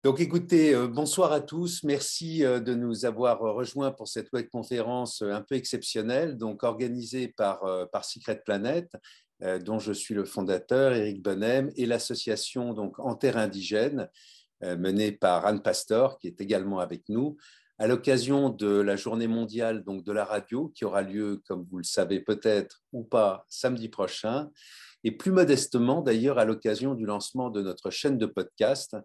Donc écoutez, bonsoir à tous. Merci de nous avoir rejoints pour cette webconférence un peu exceptionnelle, donc organisée par Secret Planet, dont je suis le fondateur, Éric Bonnem, et l'association donc En Terre Indigène, menée par Anne Pastor, qui est également avec nous, à l'occasion de la journée mondiale donc, de la radio, qui aura lieu, comme vous le savez peut-être ou pas, samedi prochain, et plus modestement d'ailleurs à l'occasion du lancement de notre chaîne de podcast,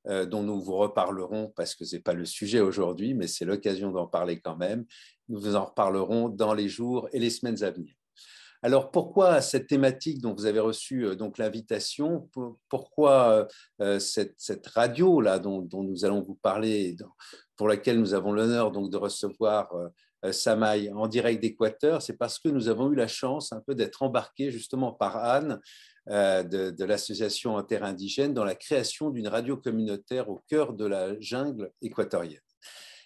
dont nous vous reparlerons parce que ce n'est pas le sujet aujourd'hui, mais c'est l'occasion d'en parler quand même. Nous vous en reparlerons dans les jours et les semaines à venir. Alors, pourquoi cette thématique dont vous avez reçu donc l'invitation? Pourquoi cette radio-là dont nous allons vous parler, pour laquelle nous avons l'honneur donc de recevoir Samaï en direct d'Équateur? C'est parce que nous avons eu la chance un peu d'être embarqués justement par Anne de l'association Interindigène dans la création d'une radio communautaire au cœur de la jungle équatorienne.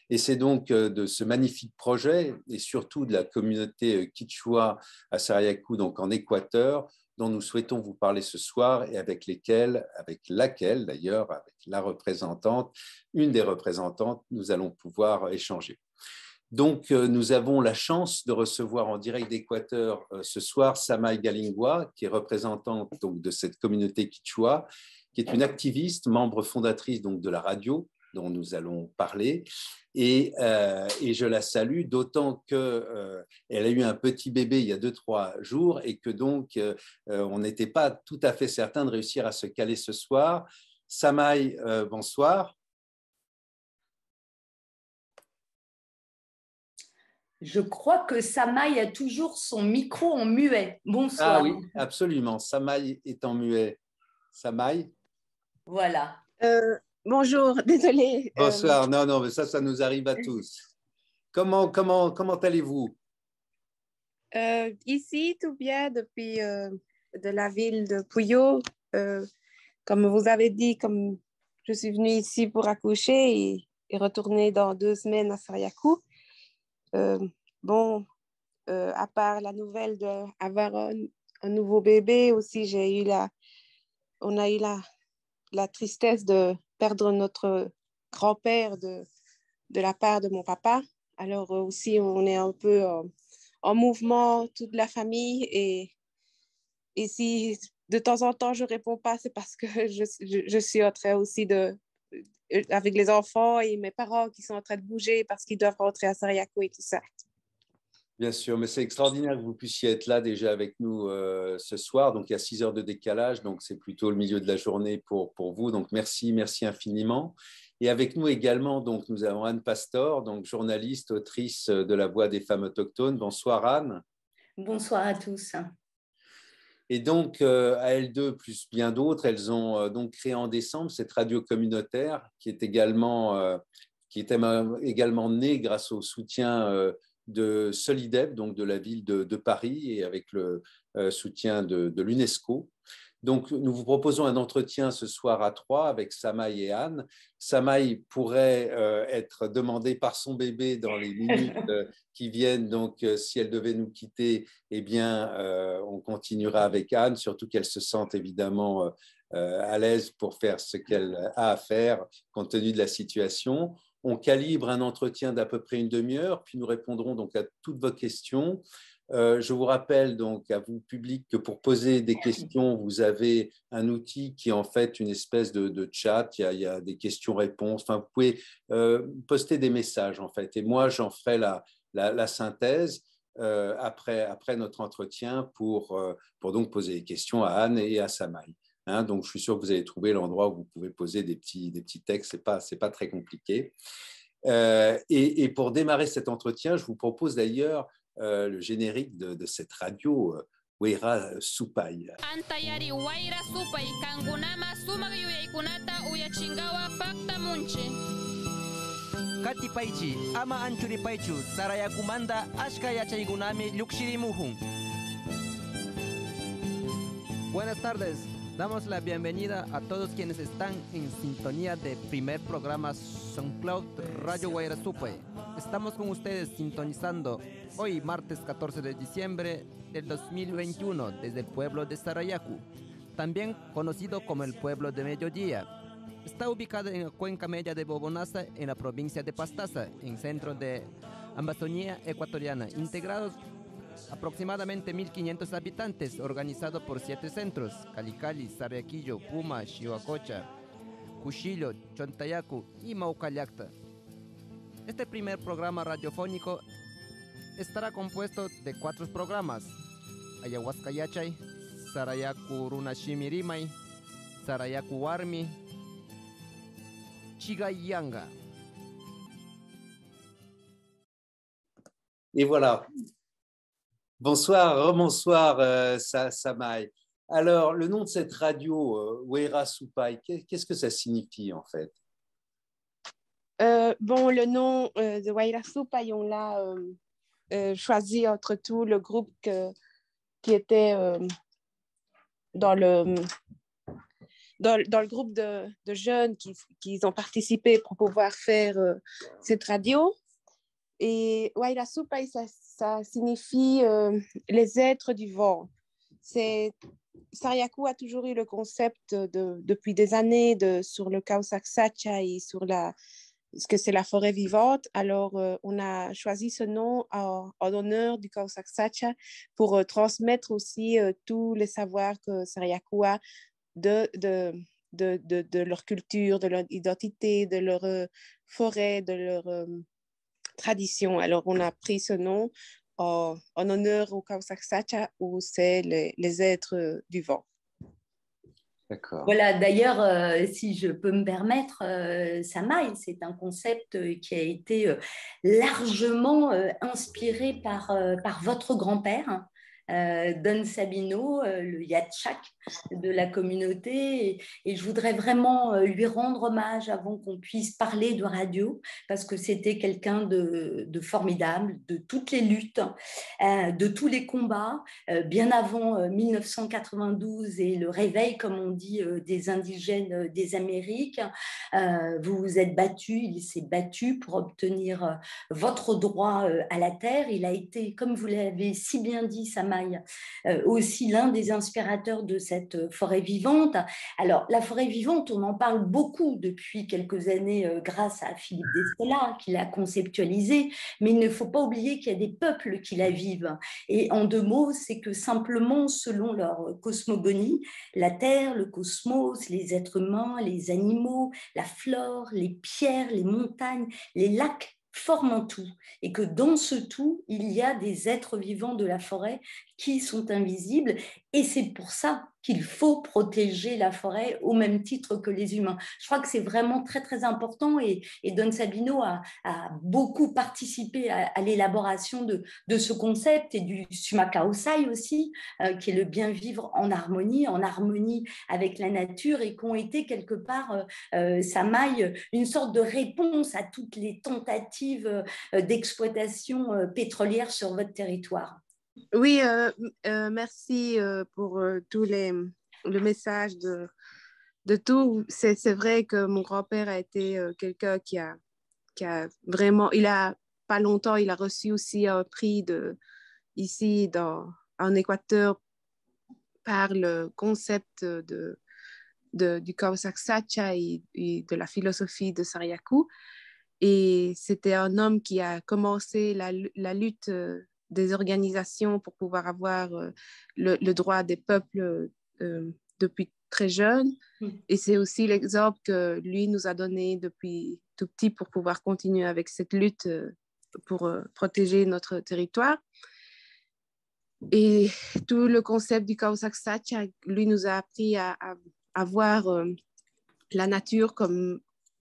Et c'est donc de ce magnifique projet et surtout de la communauté Kichwa à Sarayaku, donc en Équateur, dont nous souhaitons vous parler ce soir et avec laquelle d'ailleurs, avec la représentante, une des représentantes, nous allons pouvoir échanger. Donc, nous avons la chance de recevoir en direct d'Équateur ce soir Samaï Galingua, qui est représentante donc, de cette communauté Kichwa, qui est une activiste, membre fondatrice donc, de la radio, dont nous allons parler. Et je la salue, d'autant qu'elle a eu un petit bébé il y a 2-3 jours et que donc on n'était pas tout à fait certain de réussir à se caler ce soir. Samaï, bonsoir. Je crois que Samaï a toujours son micro en muet. Bonsoir. Ah oui, absolument. Samaï est en muet. Samaï? Voilà. Bonjour, désolée. Bonsoir. Non, mais ça nous arrive à tous. Comment allez-vous? Ici, tout bien depuis de la ville de Puyo. Comme vous avez dit, comme je suis venue ici pour accoucher et retourner dans 2 semaines à Sarayaku. À part la nouvelle d'avoir un nouveau bébé, aussi on a eu la tristesse de perdre notre grand-père de la part de mon papa. Alors aussi, on est un peu en mouvement, toute la famille. Et si de temps en temps, je ne réponds pas, c'est parce que je suis en train aussi avec les enfants et mes parents qui sont en train de bouger parce qu'ils doivent rentrer à Sarayaku et tout ça. Bien sûr, mais c'est extraordinaire que vous puissiez être là déjà avec nous ce soir. Donc, il y a 6 heures de décalage, donc c'est plutôt le milieu de la journée pour vous. Donc, merci infiniment. Et avec nous également, donc, nous avons Anne Pastor, donc journaliste, autrice de La Voix des femmes autochtones. Bonsoir Anne. Bonsoir à tous. Et donc, à elles deux, plus bien d'autres, elles ont donc créé en décembre cette radio communautaire qui est également née grâce au soutien de Solidep, donc de la ville de Paris, et avec le soutien de l'UNESCO. Donc, nous vous proposons un entretien ce soir à 3 avec Samaï et Anne. Samaï pourrait être demandée par son bébé dans les minutes qui viennent. Donc, si elle devait nous quitter, eh bien, on continuera avec Anne, surtout qu'elle se sente évidemment à l'aise pour faire ce qu'elle a à faire compte tenu de la situation. On calibre un entretien d'à peu près une demi-heure, puis nous répondrons donc à toutes vos questions. Je vous rappelle donc à vous, public, que pour poser des questions, vous avez un outil qui est en fait une espèce de chat. Il y a des questions-réponses. Enfin, vous pouvez poster des messages en fait. Et moi, j'en ferai la synthèse après notre entretien pour donc poser des questions à Anne et à Samaï. Donc, je suis sûr que vous allez trouver l'endroit où vous pouvez poser des petits textes. C'est pas très compliqué. Et pour démarrer cet entretien, je vous propose d'ailleurs le générique de cette radio Waira Supai. Antayari Waira Supai kangunama sumagyu ikunata uyachingawa pakta munche. Kati paichi ama anchuri paichu sarayakumanda ashka yachaygunami lukshirimuhun. Buenas tardes. Damos la bienvenida a todos quienes están en sintonía de primer programa SoundCloud Radio Waira Supai. Estamos con ustedes sintonizando hoy martes 14 de diciembre del 2021 desde el pueblo de Sarayaku, también conocido como el pueblo de Mediodía. Está ubicada en la cuenca media de Bobonaza, en la provincia de Pastaza, en centro de Amazonía ecuatoriana, integrados aproximadamente 1.500 habitantes, organizado por 7 centros: Calicali, Sarayaquillo, Puma, Chihuacocha, Cuchillo, Chontayacu y Maucallacta. Este primer programa radiofónico estará compuesto de 4 programas: Ayahuasca Yachay, Sarayaku Runashimirimay, Sarayaku Warmi, Chigayanga. Et voilà. Bonsoir, rebonsoir Samaï. Alors, le nom de cette radio, Weira Supai, qu'est-ce que ça signifie en fait? Bon, le nom de Weira Supai, on l'a choisi entre tout le groupe qui était dans le groupe de jeunes qui ont participé pour pouvoir faire cette radio. Et Weira Supai, ça signifie les êtres du vent. Sarayaku a toujours eu le concept depuis des années sur le Kausaksacha et sur ce que c'est la forêt vivante. Alors, on a choisi ce nom en honneur du Kausaksacha pour transmettre aussi tous les savoirs que Sarayaku a de leur culture, de leur identité, de leur forêt, de leur tradition. Alors, on a pris ce nom en honneur au Kausaksacha, où c'est les êtres du vent. D'accord. Voilà, d'ailleurs, si je peux me permettre, Samaï, c'est un concept qui a été largement inspiré par votre grand-père, Don Sabino, le Yatchak de la communauté. Et je voudrais vraiment lui rendre hommage avant qu'on puisse parler de radio, parce que c'était quelqu'un de formidable, de toutes les luttes, de tous les combats, bien avant 1992 et le réveil, comme on dit, des indigènes des Amériques. Vous vous êtes battu, il s'est battu pour obtenir votre droit à la terre. Il a été, comme vous l'avez si bien dit, Samaï, aussi l'un des inspirateurs de cette forêt vivante. Alors, la forêt vivante, on en parle beaucoup depuis quelques années grâce à Philippe Descola, qui l'a conceptualisée, mais il ne faut pas oublier qu'il y a des peuples qui la vivent. Et en 2 mots, c'est que simplement, selon leur cosmogonie, la Terre, le cosmos, les êtres humains, les animaux, la flore, les pierres, les montagnes, les lacs forment un tout, et que dans ce tout, il y a des êtres vivants de la forêt qui sont invisibles, et c'est pour ça qu'il faut protéger la forêt au même titre que les humains. Je crois que c'est vraiment très, très important, et Don Sabino a beaucoup participé à l'élaboration de ce concept, et du Sumakaosai aussi, qui est le bien vivre en harmonie avec la nature, et qui ont été quelque part, Samaï, une sorte de réponse à toutes les tentatives d'exploitation pétrolière sur votre territoire. Oui, merci pour tous le message de tout. C'est vrai que mon grand-père a été quelqu'un qui a vraiment, il a pas longtemps, il a reçu aussi un prix ici en Équateur par le concept du Kausaksacha et de la philosophie de Sarayaku. Et c'était un homme qui a commencé la lutte des organisations pour pouvoir avoir le droit des peuples depuis très jeune. Et c'est aussi l'exemple que lui nous a donné depuis tout petit pour pouvoir continuer avec cette lutte pour protéger notre territoire. Et tout le concept du Kausaksacha, lui nous a appris à voir la nature comme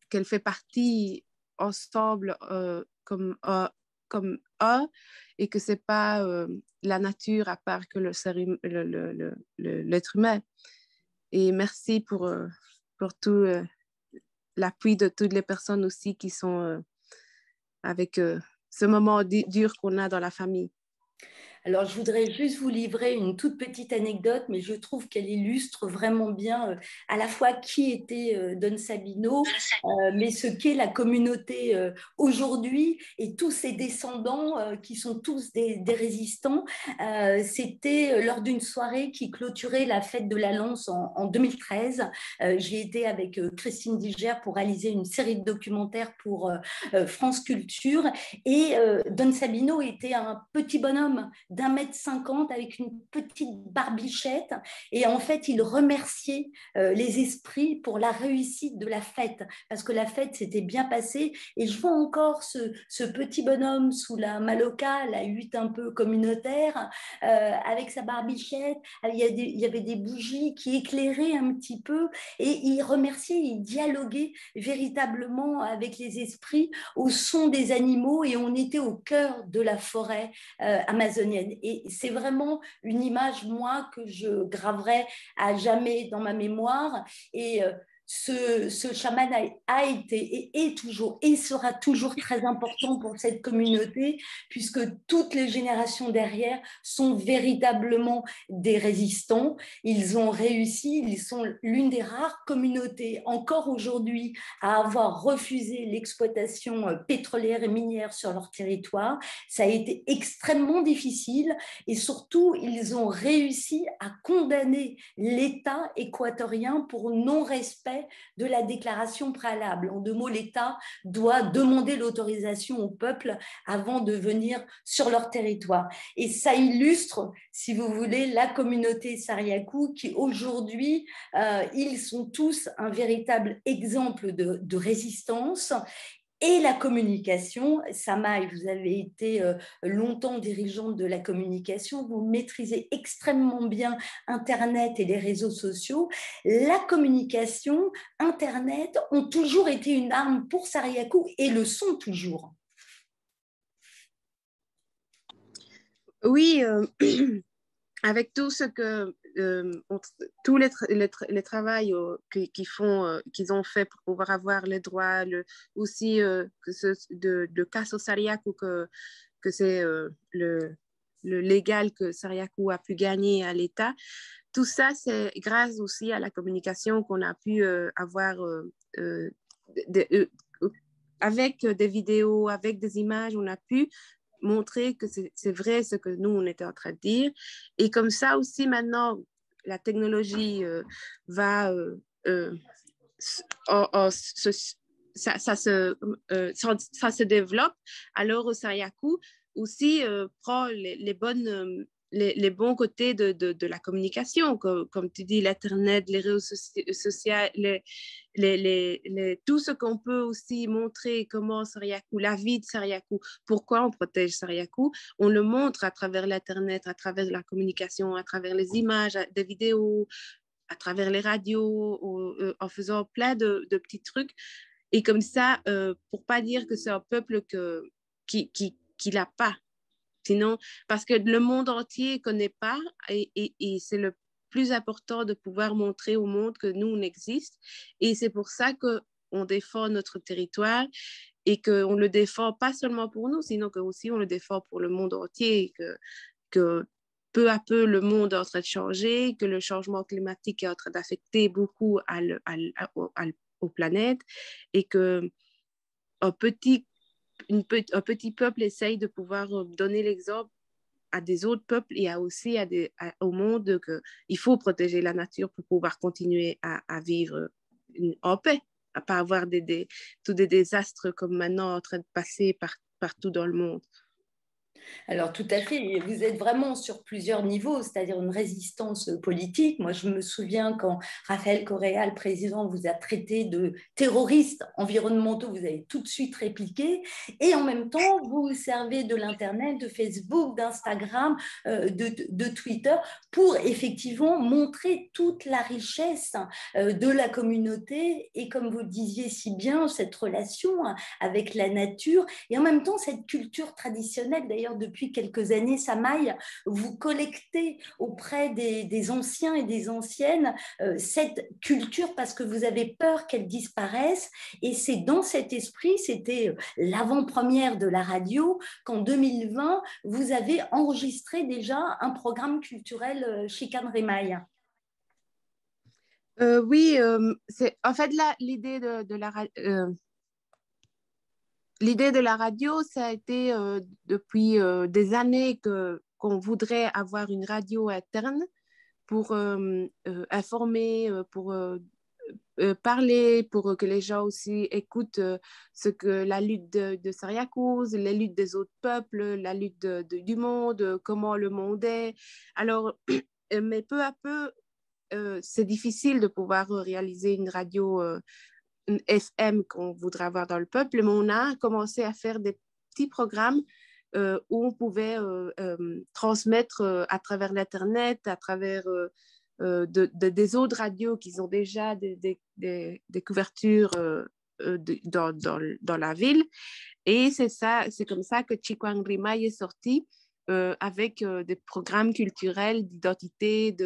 qu'elle fait partie ensemble comme un, et que c'est pas la nature à part que l'être humain. Et merci pour tout l'appui de toutes les personnes aussi qui sont avec ce moment dur qu'on a dans la famille. Alors, je voudrais juste vous livrer une toute petite anecdote, mais je trouve qu'elle illustre vraiment bien à la fois qui était Don Sabino, mais ce qu'est la communauté aujourd'hui et tous ses descendants qui sont tous des résistants. C'était lors d'une soirée qui clôturait la fête de la Lance en 2013. J'ai été avec Christine Diger pour réaliser une série de documentaires pour France Culture et Don Sabino était un petit bonhomme d'1,50 m avec une petite barbichette. Et en fait, il remerciait les esprits pour la réussite de la fête, parce que la fête s'était bien passée. Et je vois encore ce petit bonhomme sous la maloca, la hutte un peu communautaire, avec sa barbichette. Il y avait des bougies qui éclairaient un petit peu. Et il remerciait, il dialoguait véritablement avec les esprits au son des animaux. Et on était au cœur de la forêt amazonienne. Et c'est vraiment une image, moi, que je graverai à jamais dans ma mémoire. Et ce chaman a été et est toujours et sera toujours très important pour cette communauté, puisque toutes les générations derrière sont véritablement des résistants. Ils ont réussi, ils sont l'une des rares communautés encore aujourd'hui à avoir refusé l'exploitation pétrolière et minière sur leur territoire. Ça a été extrêmement difficile et surtout, ils ont réussi à condamner l'État équatorien pour non-respect de la déclaration préalable. En deux mots, l'État doit demander l'autorisation au peuple avant de venir sur leur territoire. Et ça illustre, si vous voulez, la communauté Sariakou qui aujourd'hui, ils sont tous un véritable exemple de résistance. Et la communication, Samaï, vous avez été longtemps dirigeante de la communication, vous maîtrisez extrêmement bien Internet et les réseaux sociaux. La communication, Internet ont toujours été une arme pour Sariakou et le sont toujours. Oui, avec tout ce que tous les travail qu'ils font, qu'ils ont fait pour pouvoir avoir les droits, aussi de casse au Sariakou, que c'est le légal que Sariakou a pu gagner à l'État. Tout ça, c'est grâce aussi à la communication qu'on a pu avoir avec des vidéos, avec des images, on a pu montrer que c'est vrai ce que nous, on était en train de dire. Et comme ça aussi, maintenant, la technologie va... ça se développe. Alors, au Sariakou aussi prend les bons côtés de la communication, comme tu dis, l'Internet, les réseaux sociaux, tout ce qu'on peut aussi montrer, comment Sariakou, la vie de Sariakou, pourquoi on protège Sariakou, on le montre à travers l'Internet, à travers la communication, à travers les images, des vidéos, à travers les radios, en faisant plein de petits trucs. Et comme ça, pour pas dire que c'est un peuple qui l'a pas. Sinon, parce que le monde entier ne connaît pas et c'est le plus important de pouvoir montrer au monde que nous, on existe. Et c'est pour ça qu'on défend notre territoire et qu'on le défend pas seulement pour nous, sinon que aussi on le défend pour le monde entier, que peu à peu, le monde est en train de changer, que le changement climatique est en train d'affecter beaucoup aux planètes et qu'un petit peuple essaye de pouvoir donner l'exemple à des autres peuples et aussi au monde qu'il faut protéger la nature pour pouvoir continuer à vivre en paix, à ne pas avoir tous des désastres comme maintenant en train de passer partout dans le monde. Alors tout à fait, vous êtes vraiment sur plusieurs niveaux, c'est-à-dire une résistance politique. Moi, je me souviens quand Rafael Correa, le président, vous a traité de terroristes environnementaux, vous avez tout de suite répliqué. Et en même temps, vous vous servez de l'Internet, de Facebook, d'Instagram, de Twitter pour effectivement montrer toute la richesse de la communauté et, comme vous le disiez si bien, cette relation avec la nature et en même temps cette culture traditionnelle. D'ailleurs, d'ailleurs depuis quelques années, Samaï, vous collectez auprès des anciens et des anciennes cette culture parce que vous avez peur qu'elle disparaisse. Et c'est dans cet esprit, c'était l'avant-première de la radio, qu'en 2020, vous avez enregistré déjà un programme culturel Chican Rimaï. Oui, c'est en fait l'idée l'idée de la radio, ça a été depuis des années qu'on voudrait avoir une radio interne pour informer, pour parler, pour que les gens aussi écoutent ce que la lutte de Syracuse, les luttes des autres peuples, la lutte du monde, comment le monde est. Alors, mais peu à peu, c'est difficile de pouvoir réaliser une radio une FM qu'on voudrait avoir dans le peuple, mais on a commencé à faire des petits programmes où on pouvait transmettre à travers l'Internet, à travers des autres radios qui ont déjà des couvertures dans la ville. Et c'est comme ça que Chikwang Rimay est sorti avec des programmes culturels d'identité,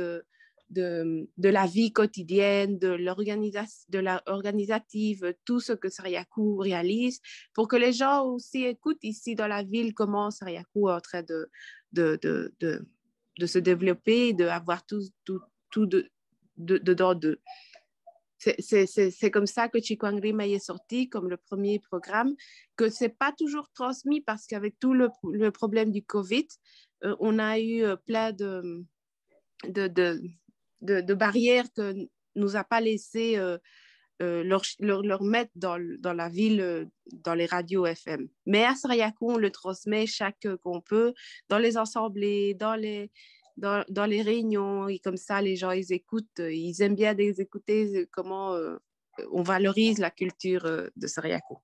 de la vie quotidienne, de l'organisative, tout ce que Sariakou réalise, pour que les gens aussi écoutent ici dans la ville comment Sariakou est en train de se développer, d'avoir tout dedans d'eux. C'est comme ça que Chikwang Rimay est sorti comme le premier programme, que ce n'est pas toujours transmis parce qu'avec tout le problème du COVID, on a eu plein de barrières que nous a pas laissé leur mettre dans la ville, dans les radios FM. Mais à Sariakou, on le transmet chaque qu'on peut, dans les assemblées, dans les réunions, et comme ça, les gens, ils écoutent, ils aiment bien écouter comment on valorise la culture de Sariakou.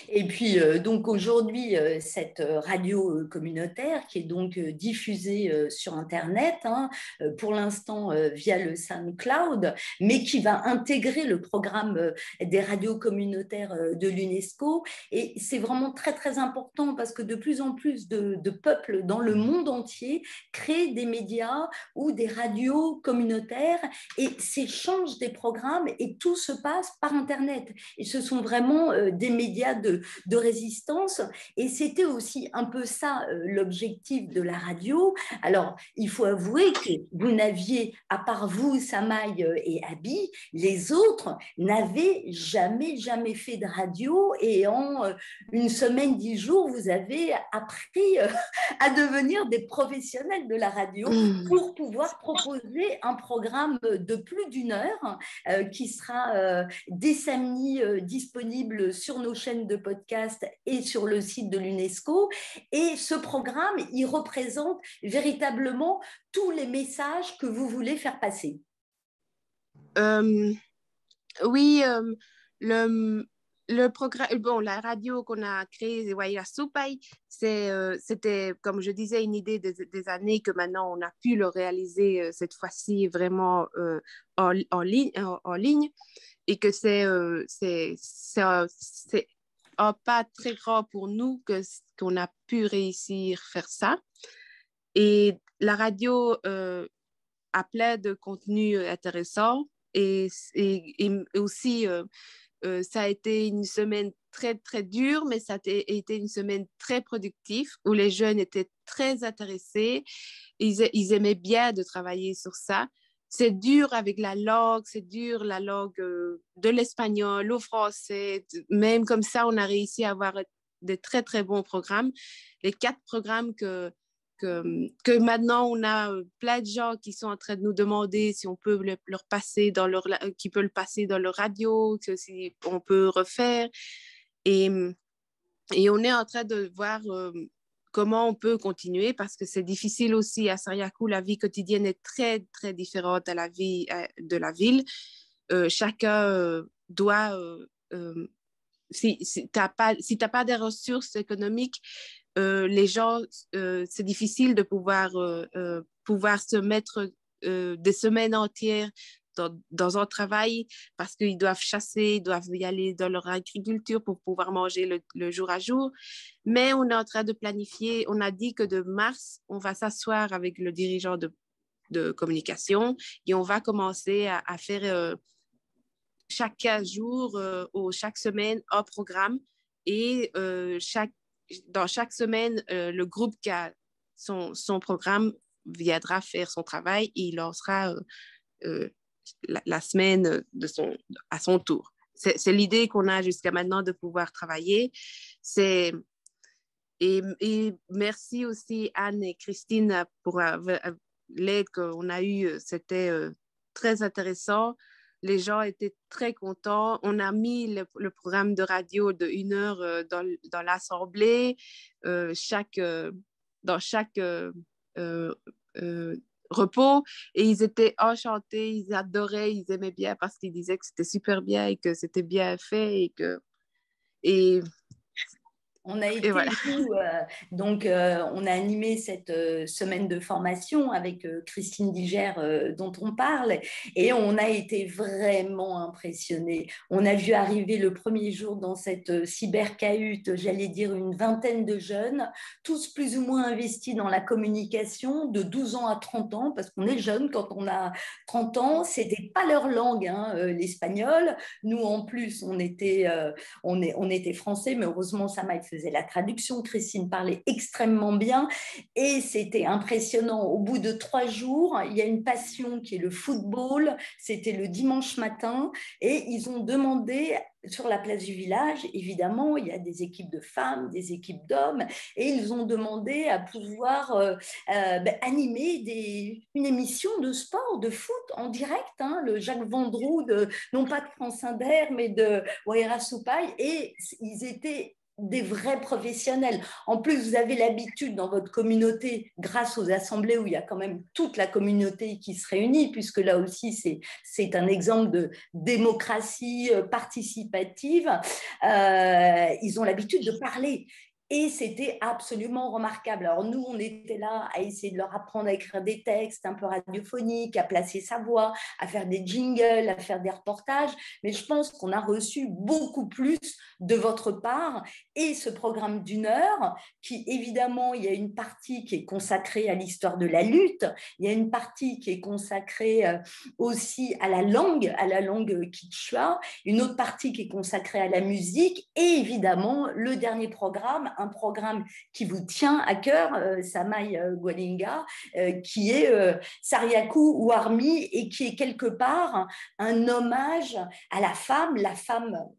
Et puis, donc aujourd'hui, cette radio communautaire qui est donc diffusée sur Internet, hein, pour l'instant via le SoundCloud, mais qui va intégrer le programme des radios communautaires de l'UNESCO. Et c'est vraiment très, très important parce que de plus en plus de peuples dans le monde entier créent des médias ou des radios communautaires et s'échangent des programmes et tout se passe par Internet. Et ce sont vraiment des médias de résistance, et c'était aussi un peu ça l'objectif de la radio. Alors, il faut avouer que vous n'aviez, à part vous, Samaï et Abi, les autres n'avaient jamais fait de radio, et en une semaine, 10 jours, vous avez appris à devenir des professionnels de la radio pour pouvoir proposer un programme de plus d'1 heure qui sera dès samedi disponible sur nos chaînes de podcast et sur le site de l'UNESCO. Et ce programme, il représente véritablement tous les messages que vous voulez faire passer. Oui, le programme, bon, la radio qu'on a créée, Waira Supay, c'était, comme je disais, une idée des années que maintenant on a pu le réaliser cette fois-ci vraiment en ligne, et que c'est un pas très grand pour nous qu'on a pu réussir à faire ça. Et la radio a plein de contenus intéressants, et aussi ça a été une semaine très, très dure, mais ça a été une semaine très productive où les jeunes étaient très intéressés. Ils aimaient bien de travailler sur ça. C'est dur avec la langue, c'est dur la langue de l'espagnol au français. Même comme ça, on a réussi à avoir des très, très bons programmes. Les 4 programmes que maintenant, on a plein de gens qui sont en train de nous demander si on peut leur passer qui peut le passer dans leur radio, si on peut refaire. Et on est en train de voir comment on peut continuer, parce que c'est difficile aussi à Sariakou. La vie quotidienne est très, très différente à la vie de la ville. Chacun doit... si tu n'as pas des ressources économiques, les gens, c'est difficile de pouvoir se mettre des semaines entières dans un travail parce qu'ils doivent chasser, ils doivent y aller dans leur agriculture pour pouvoir manger le jour à jour. Mais on est en train de planifier, on a dit que de mars, on va s'asseoir avec le dirigeant de communication et on va commencer à faire chaque 15 jours ou chaque semaine un programme et dans chaque semaine, le groupe qui a son programme viendra faire son travail et il lancera la semaine à son tour. C'est l'idée qu'on a jusqu'à maintenant de pouvoir travailler. Et merci aussi Anne et Christine pour l'aide qu'on a eue. C'était très intéressant. Les gens étaient très contents. On a mis le programme de radio de 1 heure dans l'assemblée. Dans chaque repos, et ils étaient enchantés, ils adoraient, ils aimaient bien parce qu'ils disaient que c'était super bien et que c'était bien fait et on a été, voilà. nous, on a animé cette semaine de formation avec Christine Digère dont on parle et on a été vraiment impressionnés. On a vu arriver le premier jour dans cette cybercahute, j'allais dire une vingtaine de jeunes, tous plus ou moins investis dans la communication, de 12 ans à 30 ans, parce qu'on est jeune quand on a 30 ans, c'était pas leur langue, l'espagnol. Nous, en plus, on était français, mais heureusement, ça m'a faisait la traduction, Christine parlait extrêmement bien et c'était impressionnant. Au bout de 3 jours, il y a une passion qui est le football, c'était le dimanche matin et ils ont demandé sur la place du village, évidemment, il y a des équipes de femmes, des équipes d'hommes et ils ont demandé à pouvoir animer une émission de sport, de foot en direct, le Jacques Vendroux, non pas de France Inter, mais de Waira Soupaï et ils étaient des vrais professionnels. En plus, vous avez l'habitude dans votre communauté, grâce aux assemblées où il y a quand même toute la communauté qui se réunit, puisque là aussi, c'est un exemple de démocratie participative. Ils ont l'habitude de parler. Et c'était absolument remarquable. Alors nous, on était là à essayer de leur apprendre à écrire des textes un peu radiophoniques, à placer sa voix, à faire des jingles, à faire des reportages. Mais je pense qu'on a reçu beaucoup plus de votre part. Et ce programme d'1 heure, qui évidemment, il y a une partie qui est consacrée à l'histoire de la lutte, il y a une partie qui est consacrée aussi à la langue quichua, une autre partie qui est consacrée à la musique et évidemment, le dernier programme, un programme qui vous tient à cœur, Samaï Gwalinga, qui est Sariakou Warmi et qui est quelque part un hommage à la femme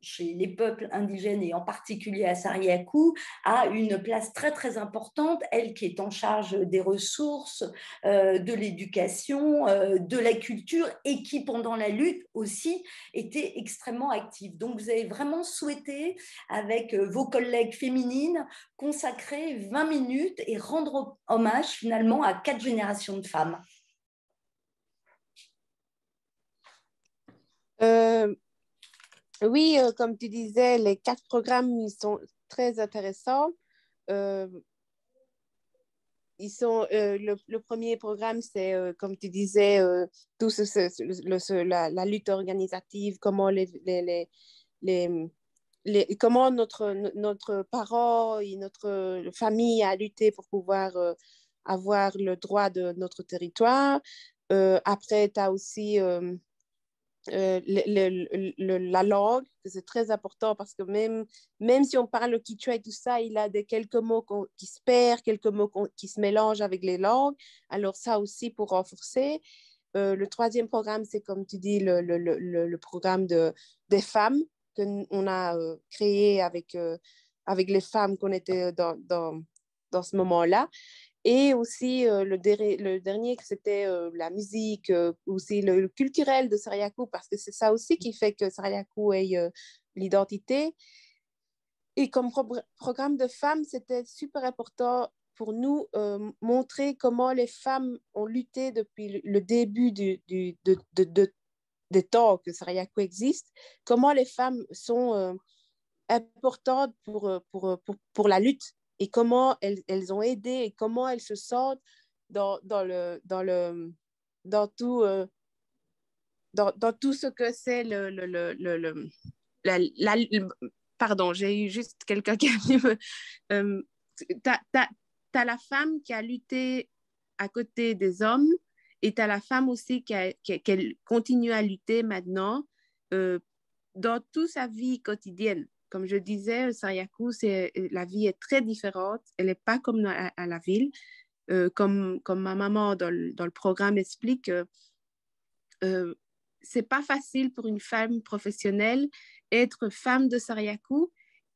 chez les peuples indigènes et en particulier à Sariakou, a une place très très importante, elle qui est en charge des ressources, de l'éducation, de la culture et qui pendant la lutte aussi était extrêmement active. Donc vous avez vraiment souhaité avec vos collègues féminines consacrer 20 minutes et rendre hommage finalement à 4 générations de femmes. Oui, comme tu disais, les 4 programmes ils sont très intéressants. Le premier programme, c'est, comme tu disais, la lutte organisative, comment comment notre parents et notre famille a lutté pour pouvoir avoir le droit de notre territoire. Après, tu as aussi la langue, que c'est très important parce que même si on parle le quichua et tout ça, il a quelques mots qui se perdent, quelques mots qui se mélangent avec les langues. Alors ça aussi pour renforcer. Le troisième programme, c'est comme tu dis, le programme des femmes qu'on a créé avec les femmes qu'on était dans ce moment-là. Et aussi, le dernier, c'était la musique, aussi le culturel de Sariakou, parce que c'est ça aussi qui fait que Sariakou ait l'identité. Et comme programme de femmes, c'était super important pour nous montrer comment les femmes ont lutté depuis le début des temps que Sariakou existe, comment les femmes sont importantes pour la lutte et comment elles ont aidé et comment elles se sentent dans dans tout ce que c'est pardon, j'ai eu juste quelqu'un qui a dit t'as la femme qui a lutté à côté des hommes et t'as la femme aussi qui continue à lutter maintenant dans toute sa vie quotidienne. Comme je disais, Sariakou, la vie est très différente. Elle n'est pas comme à la ville. Comme ma maman dans le programme explique, c'est pas facile pour une femme professionnelle être femme de Sariakou,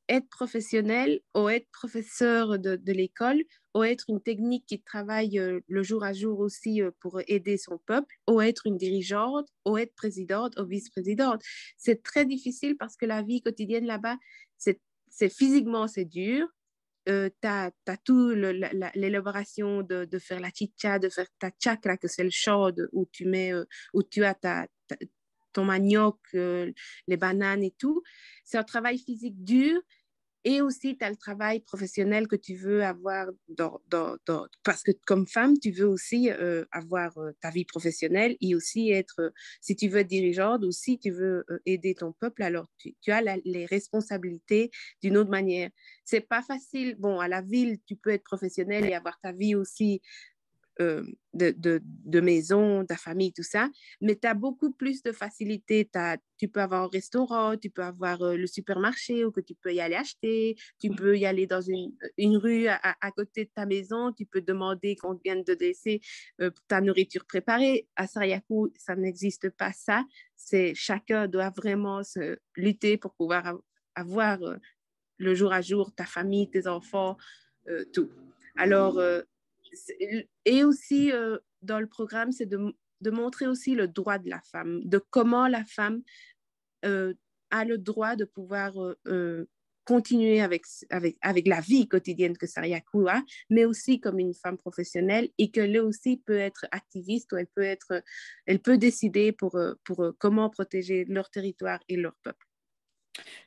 être professionnelle ou être professeur de l'école ou être une technique qui travaille le jour à jour aussi pour aider son peuple ou être une dirigeante ou être présidente ou vice-présidente. C'est très difficile parce que la vie quotidienne là-bas, c'est physiquement, c'est dur. T'as tout l'élaboration de faire la chicha, de faire ta chakra, que c'est le champ où où tu as ton manioc, les bananes et tout. C'est un travail physique dur. Et aussi, tu as le travail professionnel que tu veux avoir parce que comme femme, tu veux aussi avoir ta vie professionnelle et aussi être, si tu veux être dirigeante ou si tu veux aider ton peuple, alors tu as les responsabilités d'une autre manière. C'est pas facile. Bon, à la ville, tu peux être professionnelle et avoir ta vie aussi de maison, ta famille, tout ça, mais tu as beaucoup plus de facilité. Tu peux avoir un restaurant, tu peux avoir le supermarché où que tu peux y aller acheter, tu peux y aller dans une rue à côté de ta maison, tu peux demander qu'on vienne te laisser ta nourriture préparée. À Sariakou, ça n'existe pas ça. Chacun doit vraiment se lutter pour pouvoir avoir le jour à jour, ta famille, tes enfants, tout. Alors, et aussi, dans le programme, c'est de montrer aussi le droit de la femme, de comment la femme a le droit de pouvoir continuer avec la vie quotidienne que Sariakou a, mais aussi comme une femme professionnelle et qu'elle aussi peut être activiste ou elle peut décider pour comment protéger leur territoire et leur peuple.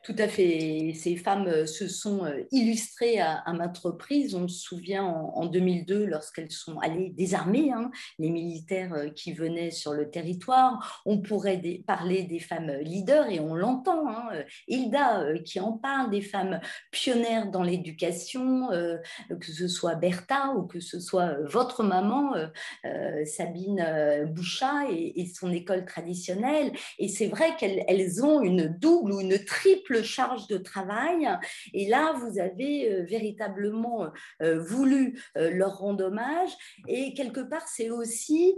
Tout à fait. Ces femmes se sont illustrées à maintes reprises. On se souvient en 2002, lorsqu'elles sont allées désarmer les militaires qui venaient sur le territoire. On pourrait parler des femmes leaders et on l'entend. Hilda qui en parle, des femmes pionnières dans l'éducation, que ce soit Bertha ou que ce soit votre maman, Sabine Bouchat et son école traditionnelle. Et c'est vrai qu'elles ont une double ou une triple charge de travail. Et là, vous avez véritablement voulu leur rendre hommage. Et quelque part, c'est aussi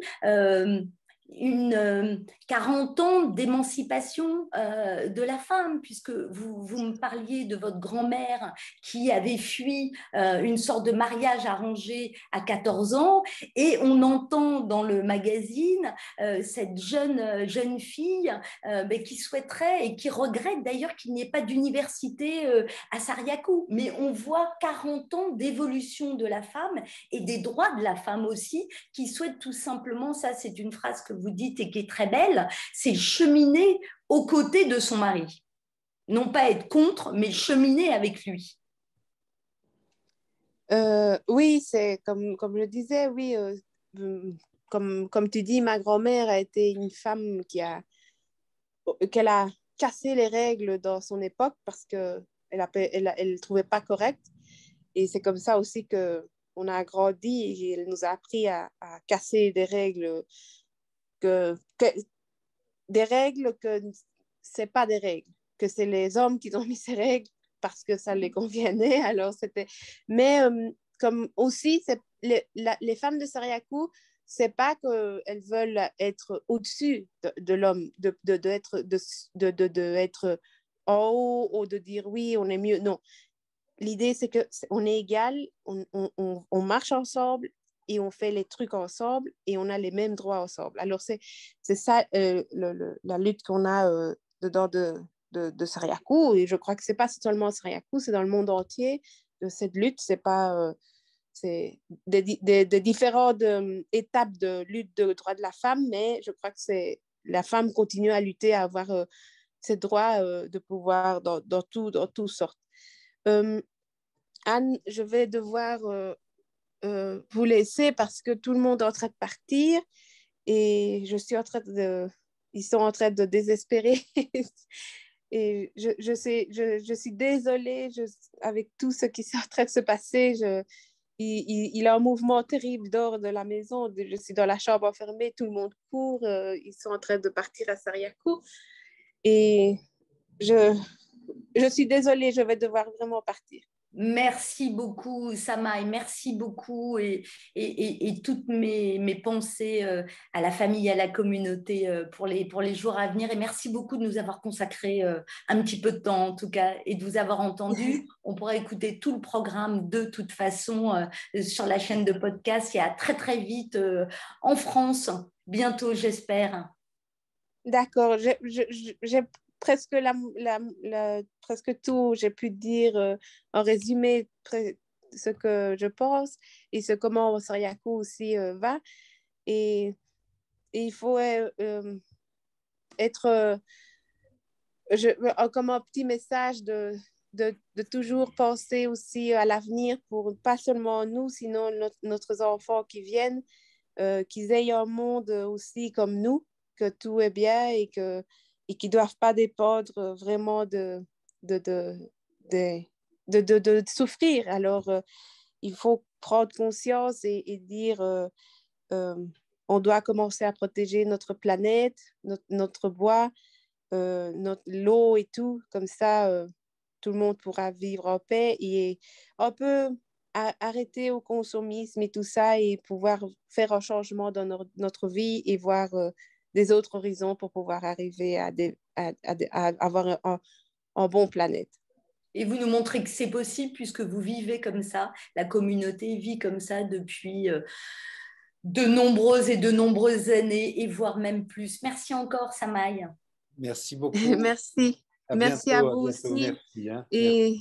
40 ans d'émancipation de la femme, puisque vous me parliez de votre grand-mère qui avait fui une sorte de mariage arrangé à 14 ans, et on entend dans le magazine cette jeune fille qui souhaiterait et qui regrette d'ailleurs qu'il n'y ait pas d'université à Sariakou, mais on voit 40 ans d'évolution de la femme et des droits de la femme aussi, qui souhaite tout simplement, ça c'est une phrase que vous dites et qui est très belle, c'est cheminer aux côtés de son mari. Non pas être contre, mais cheminer avec lui. Oui, c'est comme je disais, oui, comme tu dis, ma grand-mère a été une femme qu'elle a cassé les règles dans son époque parce qu'elle trouvait pas correct. Et c'est comme ça aussi qu'on a grandi et elle nous a appris à casser des règles des règles que c'est pas des règles, que c'est les hommes qui ont mis ces règles parce que ça les convenait. Alors c'était, mais comme aussi les femmes de Sariakou, c'est pas qu'elles veulent être au-dessus de l'homme, de être en haut ou de dire oui, on est mieux. Non, l'idée c'est qu'on est égal, on marche ensemble et on fait les trucs ensemble et on a les mêmes droits ensemble. Alors, c'est ça la lutte qu'on a dedans de Sariakou. Et je crois que ce n'est pas seulement Sariakou, c'est dans le monde entier. Cette lutte, c'est pas... c'est des différentes étapes de lutte de droits de la femme, mais je crois que la femme continue à lutter, à avoir ses droits de pouvoir dans toutes sortes. Anne, je vais devoir vous laisser parce que tout le monde est en train de partir et je suis en train ils sont en train de désespérer. Et je suis désolée avec tout ce qui est en train de se passer. Il y a un mouvement terrible dehors de la maison. Je suis dans la chambre enfermée, tout le monde court. Ils sont en train de partir à Sariakou. Et je suis désolée, je vais devoir vraiment partir. Merci beaucoup, Samaï, merci beaucoup et toutes mes pensées à la famille, à la communauté pour les jours à venir. Et merci beaucoup de nous avoir consacré un petit peu de temps, en tout cas, et de vous avoir entendu. On pourra écouter tout le programme de toute façon sur la chaîne de podcast. Il y a très, très vite en France, bientôt, j'espère. D'accord, j'ai presque, presque tout, j'ai pu dire en résumé ce que je pense et comment Sariakou aussi va. Et il faut être, comme un petit message de toujours penser aussi à l'avenir pour pas seulement nous, sinon notre enfants qui viennent, qu'ils aient un monde aussi comme nous, que tout est bien et qui ne doivent pas dépendre vraiment de souffrir. Alors, il faut prendre conscience et dire on doit commencer à protéger notre planète, notre bois, l'eau et tout. Comme ça, tout le monde pourra vivre en paix et un peu arrêter au consumisme et tout ça et pouvoir faire un changement dans notre vie et voir des autres horizons pour pouvoir arriver à avoir un bon planète. Et vous nous montrez que c'est possible puisque vous vivez comme ça, la communauté vit comme ça depuis de nombreuses années et voire même plus. Merci encore, Samaï. Merci beaucoup. Merci. Merci à vous aussi. Merci, hein. Et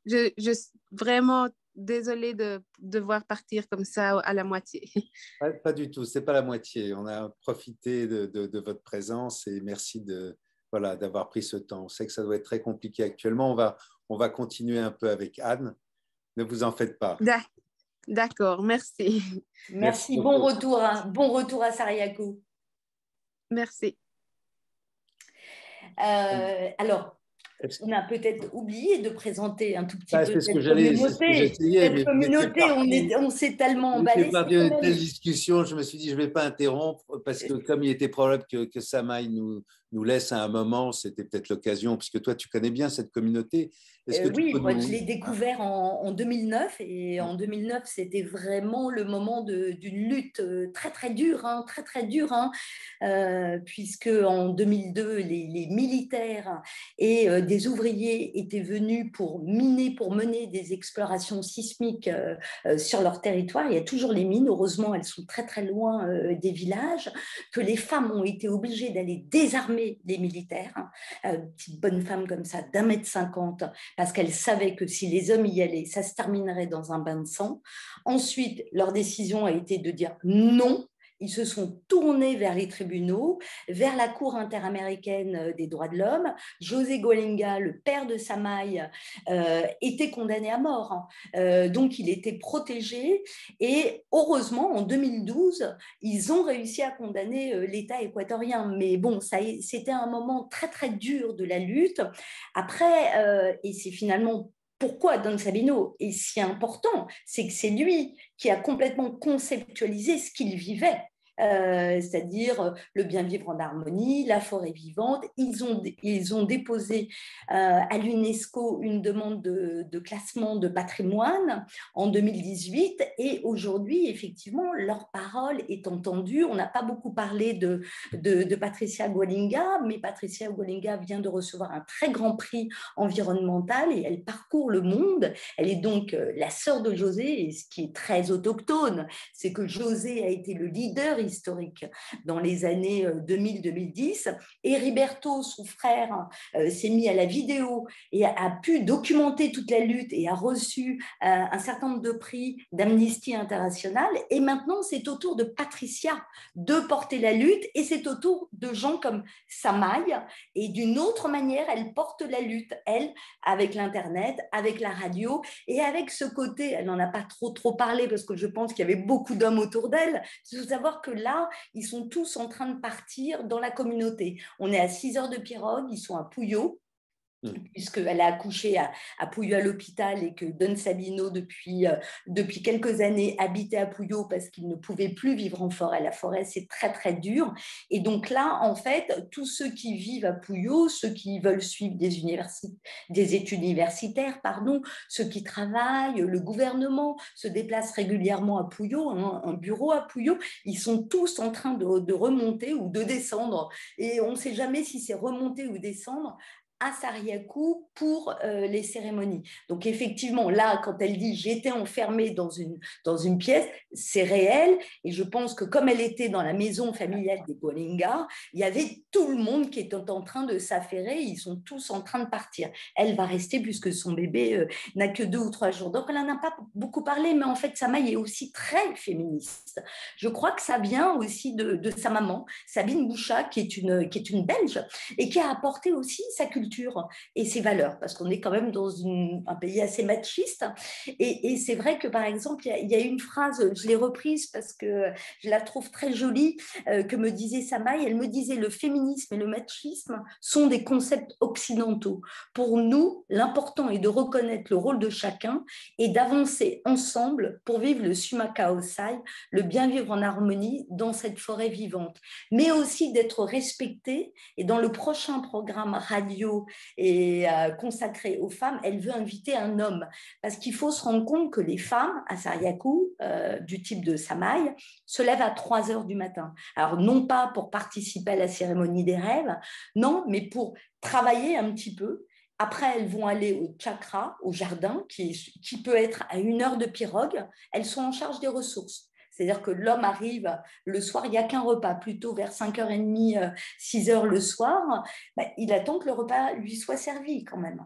je suis vraiment désolée de devoir partir comme ça à la moitié. Pas du tout, c'est pas la moitié. On a profité de votre présence et merci d'avoir pris ce temps. On sait que ça doit être très compliqué actuellement. On va continuer un peu avec Anne. Ne vous en faites pas. D'accord, merci. Merci, bon retour à Sariakou. Merci. Alors, on a peut-être oublié de présenter un tout petit peu cette communauté. Cette communauté, on s'est tellement emballé. Par une telle discussion, je me suis dit, je ne vais pas interrompre parce que comme il était probable que Samaï nous laisse à un moment, c'était peut-être l'occasion, puisque toi, tu connais bien cette communauté. Oui, moi, je l'ai découvert en 2009 et en 2009, c'était vraiment le moment d'une lutte très, très dure, puisque en 2002, les militaires et des ouvriers étaient venus pour mener des explorations sismiques sur leur territoire. Il y a toujours les mines, heureusement, elles sont très, très loin des villages, que les femmes ont été obligées d'aller désarmer les militaires, petites bonnes femmes comme ça, d'1,50 m, parce qu'elles savaient que si les hommes y allaient, ça se terminerait dans un bain de sang. Ensuite, leur décision a été de dire non. Ils se sont tournés vers les tribunaux, vers la Cour interaméricaine des droits de l'homme. José Gwalinga, le père de Samaï, était condamné à mort. Donc, il était protégé. Et heureusement, en 2012, ils ont réussi à condamner l'État équatorien. Mais bon, c'était un moment très, très dur de la lutte. Après, et c'est finalement pourquoi Don Sabino est si important, c'est que c'est lui qui a complètement conceptualisé ce qu'il vivait. C'est-à-dire le bien vivre en harmonie, la forêt vivante. Ils ont déposé à l'UNESCO une demande de classement de patrimoine en 2018 et aujourd'hui, effectivement, leur parole est entendue. On n'a pas beaucoup parlé de Patricia Gwalinga, mais Patricia Gwalinga vient de recevoir un très grand prix environnemental et elle parcourt le monde. Elle est donc la sœur de José et ce qui est très autochtone, c'est que José a été le leader historique dans les années 2000-2010 et Heriberto, son frère, s'est mis à la vidéo et a pu documenter toute la lutte et a reçu un certain nombre de prix d'Amnesty International et maintenant c'est au tour de Patricia de porter la lutte et c'est au tour de gens comme Samaï et d'une autre manière elle porte la lutte, elle, avec l'internet, avec la radio et avec ce côté, elle n'en a pas trop parlé parce que je pense qu'il y avait beaucoup d'hommes autour d'elle. Il faut savoir que là, ils sont tous en train de partir dans la communauté. On est à 6 heures de pirogue, ils sont à Pouillot, puisqu'elle a accouché à Pouillot à l'hôpital et que Don Sabino, depuis quelques années, habitait à Pouillot parce qu'il ne pouvait plus vivre en forêt. La forêt, c'est très, très dur. Et donc là, en fait, tous ceux qui vivent à Pouillot, ceux qui veulent suivre des études universitaires, ceux qui travaillent, le gouvernement se déplace régulièrement à Pouillot, un bureau à Pouillot, ils sont tous en train de remonter ou de descendre. Et on ne sait jamais si c'est remonter ou descendre à Sariakou pour les cérémonies. Donc effectivement, là, quand elle dit « j'étais enfermée dans une pièce », c'est réel. Et je pense que comme elle était dans la maison familiale des Bolinga, il y avait tout le monde qui était en train de s'affairer. Ils sont tous en train de partir. Elle va rester puisque son bébé n'a que 2 ou 3 jours. Donc elle n'en a pas beaucoup parlé, mais en fait, Samaï est aussi très féministe. Je crois que ça vient aussi de sa maman, Sabine Bouchat, qui est une Belge et qui a apporté aussi sa culture et ses valeurs, parce qu'on est quand même dans un pays assez machiste. Et c'est vrai que, par exemple, il y a une phrase, je l'ai reprise parce que je la trouve très jolie, que me disait Samaï. Elle me disait « Le féminisme et le machisme sont des concepts occidentaux. Pour nous, l'important est de reconnaître le rôle de chacun et d'avancer ensemble pour vivre le Sumaka Osai, le bien vivre en harmonie dans cette forêt vivante, mais aussi d'être respecté. » Et dans le prochain programme radio et consacré aux femmes, elle veut inviter un homme, parce qu'il faut se rendre compte que les femmes à Sariakou, du type de Samaï, se lèvent à 3 heures du matin. Alors non pas pour participer à la cérémonie des rêves, non, mais pour travailler un petit peu. Après, elles vont aller au chakra, au jardin, qui peut être à 1 heure de pirogue. Elles sont en charge des ressources. C'est-à-dire que l'homme arrive le soir, il n'y a qu'un repas, plutôt vers 5h30, 6h le soir, il attend que le repas lui soit servi quand même.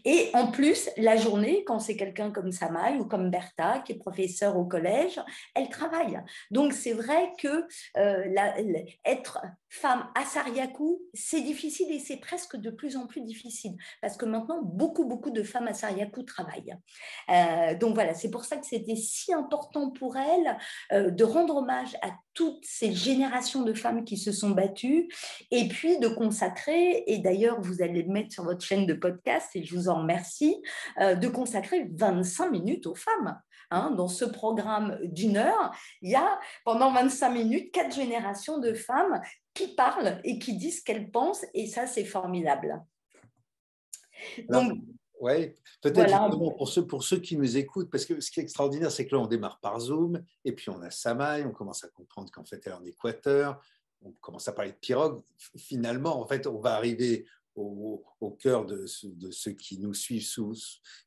Et en plus, la journée, quand c'est quelqu'un comme Samaï ou comme Bertha, qui est professeur au collège, elle travaille. Donc, c'est vrai que être femme à Sariakou, c'est difficile et c'est presque de plus en plus difficile parce que maintenant, beaucoup de femmes à Sariakou travaillent. Donc, voilà, c'est pour ça que c'était si important pour elle de rendre hommage à toutes ces générations de femmes qui se sont battues et puis de consacrer, et d'ailleurs, vous allez le mettre sur votre chaîne de podcast et je vous en remercie, de consacrer 25 minutes aux femmes. Dans ce programme d'1 heure, il y a pendant 25 minutes 4 générations de femmes qui parlent et qui disent ce qu'elles pensent, et ça, c'est formidable. Donc, oui, peut-être voilà. Justement pour ceux qui nous écoutent, parce que ce qui est extraordinaire, c'est que là, on démarre par Zoom, et puis on a Samaï, on commence à comprendre qu'en fait, elle est en Équateur, on commence à parler de pirogue. Finalement, en fait, on va arriver au cœur de ceux qui nous suivent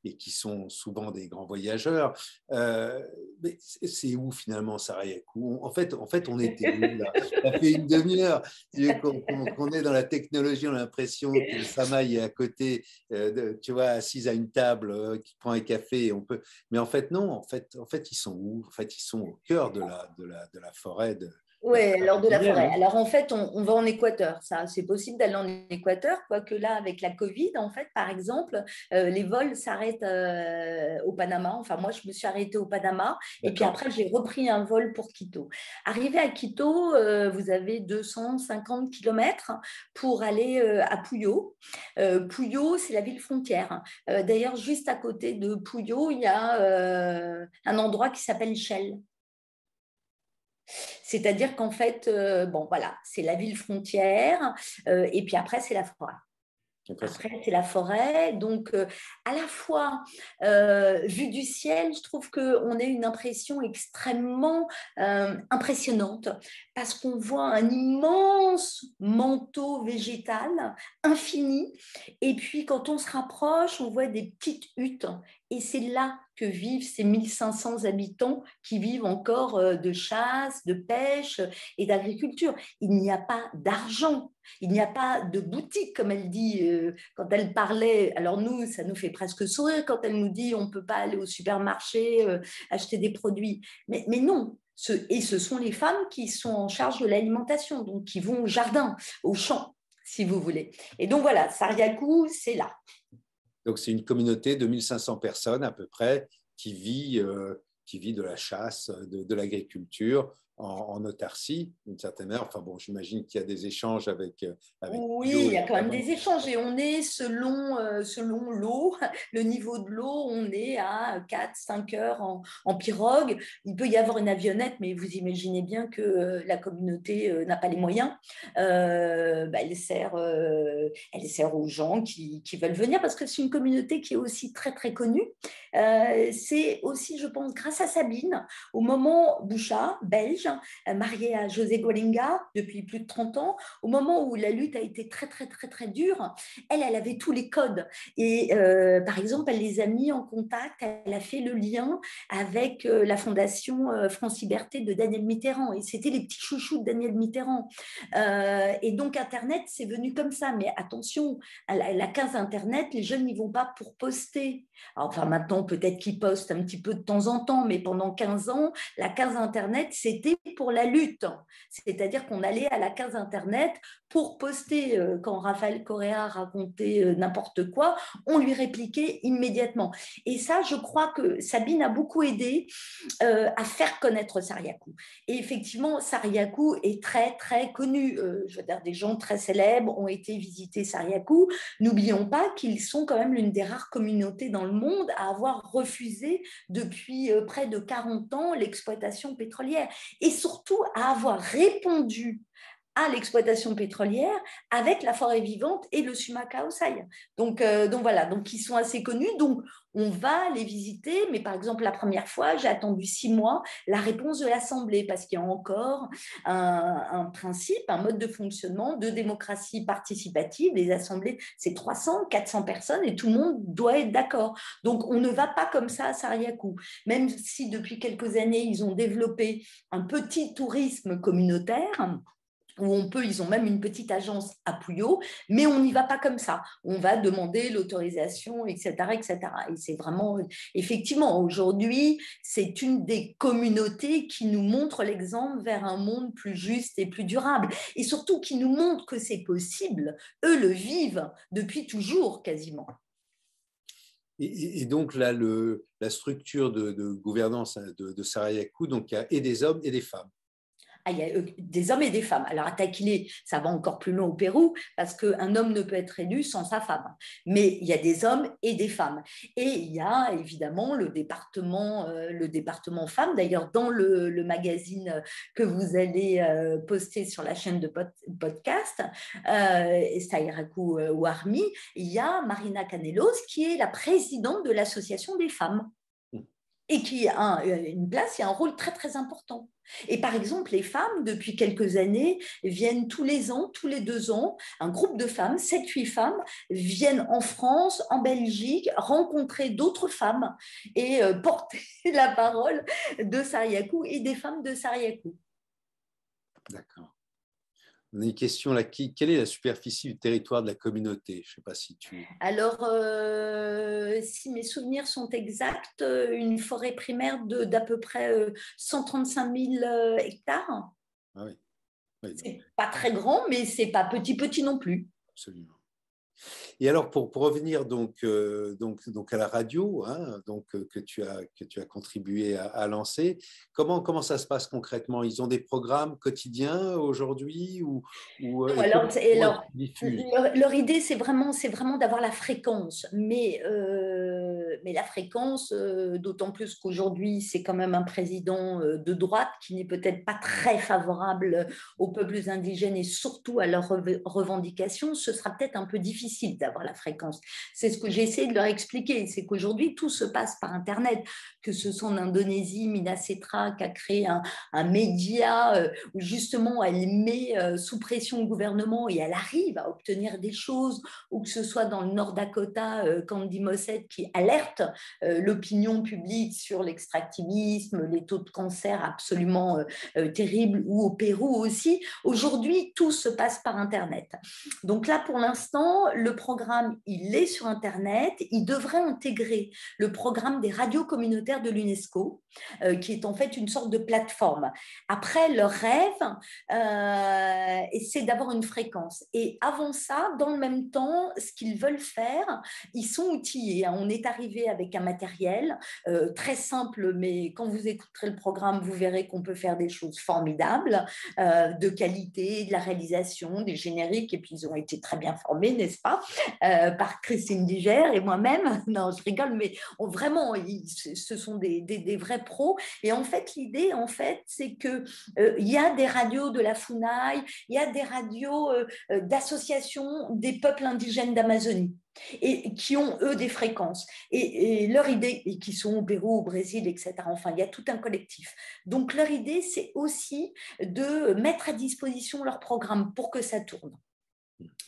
et qui sont souvent des grands voyageurs. Mais c'est où finalement Sariakou ? En fait, on était où là ? Ça fait une demi-heure qu'on est dans la technologie, on a l'impression que Samaï est à côté, tu vois, assise à une table, qui prend un café. Et on peut... Mais en fait, non, en fait, ils sont où ? En fait, ils sont au cœur de la forêt. Oui, alors de la forêt. Alors en fait, on va en Équateur. Ça, c'est possible d'aller en Équateur, quoique là, avec la Covid, en fait, par exemple, les vols s'arrêtent au Panama. Enfin, moi, je me suis arrêtée au Panama et puis après, j'ai repris un vol pour Quito. Arrivé à Quito, vous avez 250 km pour aller à Puyo. Puyo, c'est la ville frontière. D'ailleurs, juste à côté de Puyo, il y a un endroit qui s'appelle Shell. C'est-à-dire qu'en fait, voilà, c'est la ville frontière et puis après, c'est la forêt. Après, c'est la forêt. Donc, à la fois, vue du ciel, je trouve qu'on a une impression extrêmement impressionnante parce qu'on voit un immense manteau végétal infini. Et puis, quand on se rapproche, on voit des petites huttes. Et c'est là que vivent ces 1500 habitants qui vivent encore de chasse, de pêche et d'agriculture. Il n'y a pas d'argent. Il n'y a pas de boutique, comme elle dit quand elle parlait. Alors nous, ça nous fait presque sourire quand elle nous dit on ne peut pas aller au supermarché acheter des produits. Mais non, et ce sont les femmes qui sont en charge de l'alimentation, donc qui vont au jardin, au champ, si vous voulez. Et donc voilà, Sariakou, c'est là. Donc c'est une communauté de 1500 personnes à peu près qui vit de la chasse, de l'agriculture. en autarcie, d'une certaine manière. Enfin bon, j'imagine qu'il y a des échanges avec Oui, l'eau, il y a quand même évidemment. des échanges et on est selon l'eau, le niveau de l'eau, on est à 4-5 heures en pirogue. Il peut y avoir une avionnette, mais vous imaginez bien que la communauté n'a pas les moyens. Elle sert aux gens qui veulent venir parce que c'est une communauté qui est aussi très, très connue. C'est aussi, je pense, grâce à Sabine, au moment Bouchard, belge, mariée à José Golinga depuis plus de 30 ans, au moment où la lutte a été très, très, très, très dure, elle avait tous les codes. Et par exemple, elle les a mis en contact, elle a fait le lien avec la fondation France Liberté de Daniel Mitterrand. Et c'était les petits chouchous de Daniel Mitterrand. Et donc, Internet, c'est venu comme ça. Mais attention, à la case Internet, les jeunes n'y vont pas pour poster. Alors, enfin, maintenant, peut-être qu'ils postent un petit peu de temps en temps, mais pendant 15 ans, la case Internet, c'était pour la lutte. C'est-à-dire qu'on allait à la case Internet pour poster. Quand Raphaël Correa racontait n'importe quoi, on lui répliquait immédiatement. Et ça, je crois que Sabine a beaucoup aidé à faire connaître Sariakou. Et effectivement, Sariakou est très, très connu. Je veux dire, des gens très célèbres ont été visiter Sariakou. N'oublions pas qu'ils sont quand même l'une des rares communautés dans le monde à avoir refusé depuis près de 40 ans l'exploitation pétrolière et surtout à avoir répondu à l'exploitation pétrolière avec la forêt vivante et le Sumaka Osai. Donc voilà, donc ils sont assez connus, donc on va les visiter, mais par exemple la première fois, j'ai attendu 6 mois la réponse de l'Assemblée parce qu'il y a encore un principe, un mode de fonctionnement de démocratie participative. Les assemblées, c'est 300, 400 personnes et tout le monde doit être d'accord. Donc on ne va pas comme ça à Sariakou, même si depuis quelques années, ils ont développé un petit tourisme communautaire où ils ont même une petite agence à Pouillot, mais on n'y va pas comme ça. On va demander l'autorisation, etc., etc. Et c'est vraiment, effectivement, aujourd'hui, c'est une des communautés qui nous montre l'exemple vers un monde plus juste et plus durable. Et surtout, qui nous montre que c'est possible. Eux le vivent depuis toujours, quasiment. Et donc là, la structure de gouvernance de Sariakou, donc il y a et des hommes et des femmes. Il y a des hommes et des femmes. Alors, à Taquilé, ça va encore plus loin au Pérou, parce qu'un homme ne peut être élu sans sa femme. Mais il y a des hommes et des femmes. Et il y a évidemment le département femmes. D'ailleurs, dans le magazine que vous allez poster sur la chaîne de podcast, Sariakou Warmi, il y a Marina Canelos, qui est la présidente de l'association des femmes. Et qui a une place et un rôle très, très important. Et par exemple, les femmes, depuis quelques années, viennent tous les ans, tous les 2 ans, un groupe de femmes, 7-8 femmes, viennent en France, en Belgique, rencontrer d'autres femmes et porter la parole de Sariakou et des femmes de Sariakou. D'accord. On a une question là. Quelle est la superficie du territoire de la communauté? Je ne sais pas si tu... Alors, si mes souvenirs sont exacts, une forêt primaire d'à peu près 135 000 hectares. Ah oui. Oui, C'est pas très grand, mais c'est pas petit non plus. Absolument. Et alors, pour revenir donc à la radio, hein, que tu as contribué à lancer, comment ça se passe concrètement? Ils ont des programmes quotidiens aujourd'hui leur idée, c'est vraiment d'avoir la fréquence, mais la fréquence, d'autant plus qu'aujourd'hui, c'est quand même un président de droite qui n'est peut-être pas très favorable aux peuples indigènes et surtout à leurs revendications, ce sera peut-être un peu difficile d'avoir la fréquence. C'est ce que j'ai essayé de leur expliquer, c'est qu'aujourd'hui, tout se passe par Internet, que ce soit en Indonésie, Mina Cetra qui a créé un média où justement elle met sous pression le gouvernement et elle arrive à obtenir des choses, ou que ce soit dans le Nord Dakota, Candy Mossett qui alerte l'opinion publique sur l'extractivisme, les taux de cancer absolument terribles, ou au Pérou aussi. Aujourd'hui, tout se passe par Internet. Donc là, pour l'instant, le programme, il est sur Internet. Il devrait intégrer le programme des radios communautaires de l'UNESCO, qui est en fait une sorte de plateforme. Après, leur rêve, c'est d'avoir une fréquence. Et avant ça, dans le même temps, ce qu'ils veulent faire, ils sont outillés. On est arrivé avec un matériel très simple, mais quand vous écouterez le programme, vous verrez qu'on peut faire des choses formidables, de qualité, de la réalisation, des génériques, et puis ils ont été très bien formés, n'est-ce pas, par Christine Digère et moi-même. Non, je rigole, mais vraiment, ce sont des vrais pros. Et en fait, l'idée, c'est que il y a des radios de la FUNAI, il y a des radios d'associations des peuples indigènes d'Amazonie et qui ont, eux, des fréquences. Et leur idée, et qui sont au Pérou, au Brésil, etc., enfin, il y a tout un collectif. Donc, leur idée, c'est aussi de mettre à disposition leur programme pour que ça tourne.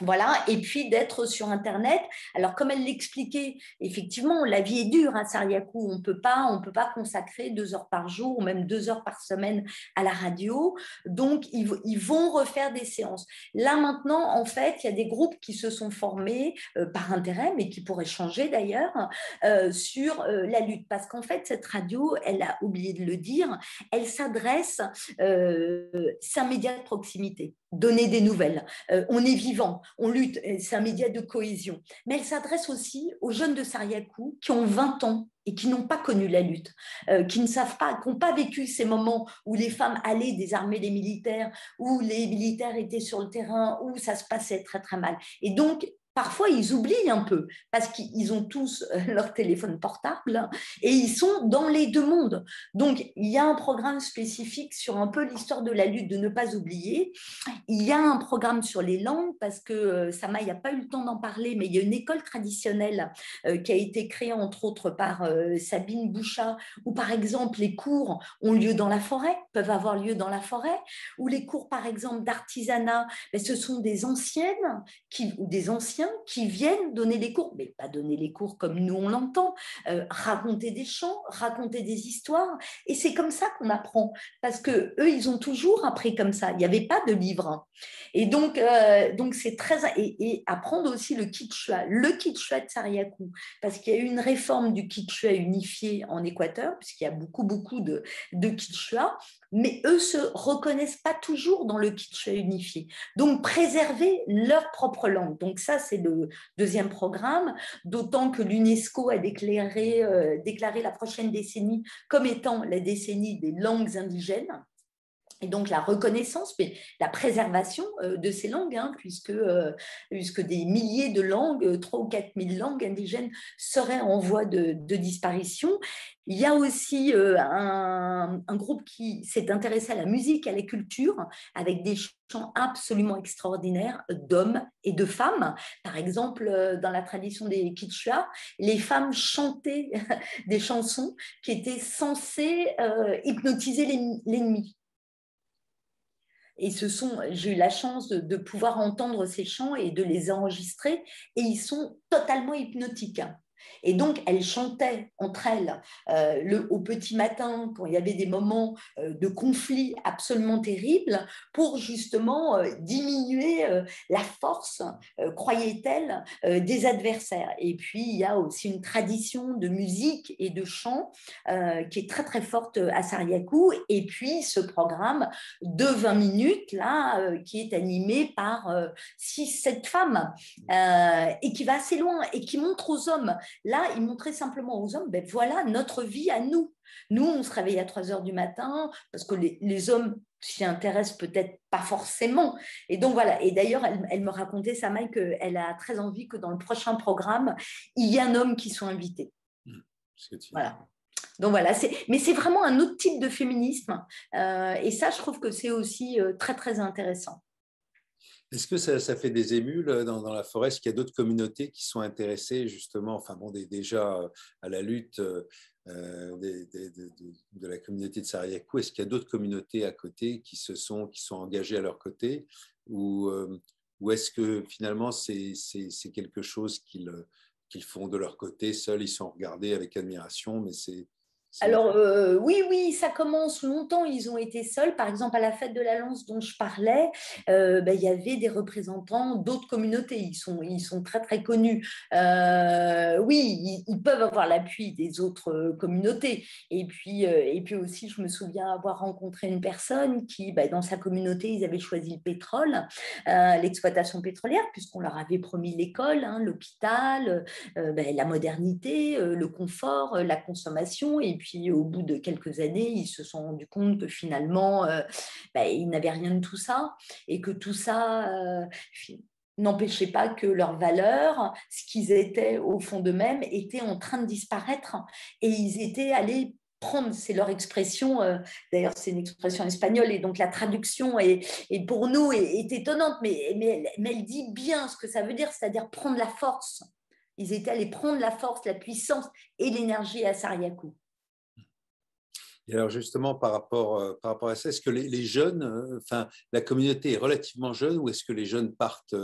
Voilà, et puis d'être sur Internet. Alors, comme elle l'expliquait, effectivement, la vie est dure à Sariakou. On ne peut pas consacrer 2 heures par jour ou même 2 heures par semaine à la radio. Donc, ils vont refaire des séances. Là, maintenant, en fait, il y a des groupes qui se sont formés par intérêt, mais qui pourraient changer d'ailleurs, sur la lutte. Parce qu'en fait, cette radio, elle a oublié de le dire, elle s'adresse, c'est un média de proximité, donner des nouvelles. On est vivant, on lutte, c'est un média de cohésion. Mais elle s'adresse aussi aux jeunes de Sariakou qui ont 20 ans et qui n'ont pas connu la lutte, qui ne savent pas, qui n'ont pas vécu ces moments où les femmes allaient désarmer les militaires, où les militaires étaient sur le terrain, où ça se passait très très mal. Et donc, parfois, ils oublient un peu parce qu'ils ont tous leur téléphone portable et ils sont dans les 2 mondes. Donc, il y a un programme spécifique sur un peu l'histoire de la lutte, de ne pas oublier. Il y a un programme sur les langues parce que Sama, il n'y a pas eu le temps d'en parler, mais il y a une école traditionnelle qui a été créée entre autres par Sabine Bouchat, où par exemple les cours ont lieu dans la forêt, peuvent avoir lieu dans la forêt, ou les cours par exemple d'artisanat, mais ce sont des anciennes ou des anciens qui viennent donner des cours, mais pas donner les cours comme nous on l'entend, raconter des chants, raconter des histoires, et c'est comme ça qu'on apprend, parce que eux ils ont toujours appris comme ça, il n'y avait pas de livre. Et donc c'est très... Et apprendre aussi le Quechua de Sariakou, parce qu'il y a eu une réforme du Quechua unifié en Équateur, puisqu'il y a beaucoup de Quechua, mais eux se reconnaissent pas toujours dans le Quechua unifié. Donc, préserver leur propre langue. Donc, ça, c'est le 2e programme, d'autant que l'UNESCO a déclaré la prochaine décennie comme étant la décennie des langues indigènes. Et donc la reconnaissance, mais la préservation de ces langues, puisque des milliers de langues, 3 ou 4 000 langues indigènes seraient en voie de disparition. Il y a aussi un groupe qui s'est intéressé à la musique, à la culture, avec des chants absolument extraordinaires d'hommes et de femmes. Par exemple, dans la tradition des Quechua, les femmes chantaient des chansons qui étaient censées hypnotiser l'ennemi. Et j'ai eu la chance de pouvoir entendre ces chants et de les enregistrer, et ils sont totalement hypnotiques. Et donc, elles chantaient entre elles au petit matin, quand il y avait des moments de conflit absolument terribles, pour justement diminuer la force, croyait-elle, des adversaires. Et puis, il y a aussi une tradition de musique et de chant qui est très, très forte à Sariakou. Et puis, ce programme de 20 minutes, là, qui est animé par 6-7 femmes et qui va assez loin et qui montre aux hommes. Là, il montrait simplement aux hommes, ben voilà notre vie à nous. Nous, on se réveille à 3 heures du matin parce que les hommes s'y intéressent peut-être pas forcément. Et donc voilà. Et d'ailleurs, elle me racontait, Samaï, qu'elle a très envie que dans le prochain programme, il y ait un homme qui soit invité. Voilà. Donc voilà, mais c'est vraiment un autre type de féminisme. Et ça, je trouve que c'est aussi très, très intéressant. Est-ce que ça fait des émules dans la forêt? Est-ce qu'il y a d'autres communautés qui sont intéressées justement, enfin bon, déjà à la lutte de la communauté de Sariakou? Est-ce qu'il y a d'autres communautés à côté qui sont engagées à leur côté? Ou est-ce que finalement c'est quelque chose qu'ils font de leur côté, seuls, ils sont regardés avec admiration, mais Alors, oui, ça commence longtemps. Ils ont été seuls. Par exemple, à la fête de la Lance dont je parlais, il y avait des représentants d'autres communautés. Ils sont très, très connus. Oui, ils peuvent avoir l'appui des autres communautés. Et puis aussi, je me souviens avoir rencontré une personne qui, dans sa communauté, ils avaient choisi le pétrole, l'exploitation pétrolière, puisqu'on leur avait promis l'école, hein, l'hôpital, la modernité, le confort, la consommation. Et puis, au bout de quelques années, ils se sont rendus compte que finalement, ils n'avaient rien de tout ça et que tout ça n'empêchait pas que leurs valeurs, ce qu'ils étaient au fond d'eux-mêmes, étaient en train de disparaître. Et ils étaient allés prendre, c'est leur expression, d'ailleurs c'est une expression espagnole, et donc la traduction est pour nous est étonnante, mais elle dit bien ce que ça veut dire, c'est-à-dire prendre la force. Ils étaient allés prendre la force, la puissance et l'énergie à Sariakou. Et alors justement, par rapport à ça, est-ce que les jeunes, la communauté est relativement jeune ou est-ce que les jeunes partent